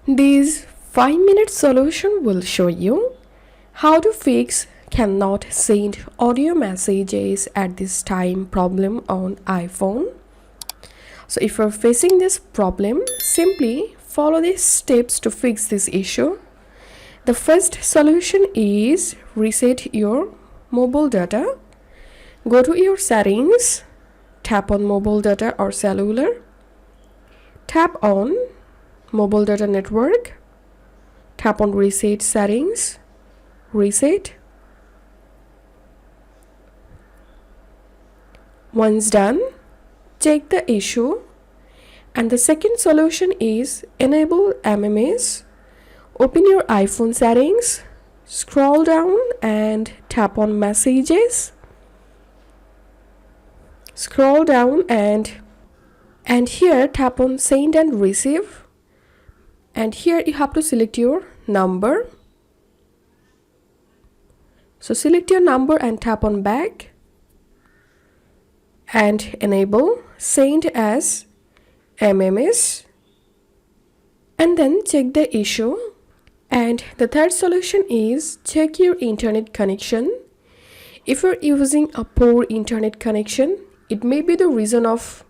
This 5-minute solution will show you how to fix cannot send audio messages at this time problem on iPhone. So if you're facing this problem, simply follow these steps to fix this issue. The first solution is reset your mobile data. Go to your settings, tap on mobile data or cellular, tap on mobile data network, tap on reset settings, reset. Once done, check the issue. And the second solution is enable MMS. Open your iPhone settings, scroll down and tap on messages. Scroll down and here tap on send and receive. And here you have to select your number. So select your number and tap on back and enable send as MMS, and then check the issue. And the third solution is check your internet connection. If you're using a poor internet connection, it may be the reason of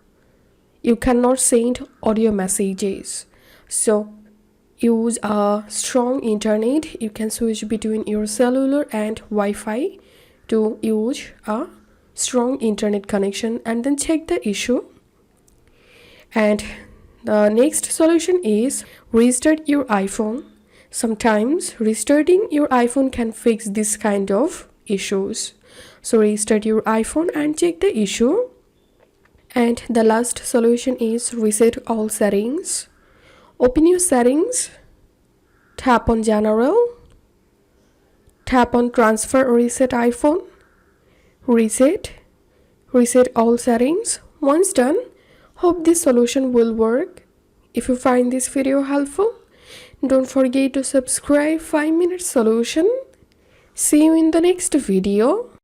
you cannot send audio messages. So use a strong internet. You can switch between your cellular and Wi-Fi to use a strong internet connection, and then check the issue. And the next solution is restart your iPhone. Sometimes restarting your iPhone can fix this kind of issues. So restart your iPhone and check the issue. And the last solution is reset all settings. Open your settings, tap on general, tap on transfer or reset iPhone, reset all settings. Once done, hope this solution will work. If you find this video helpful, don't forget to subscribe 5-minute solution. See you in the next video.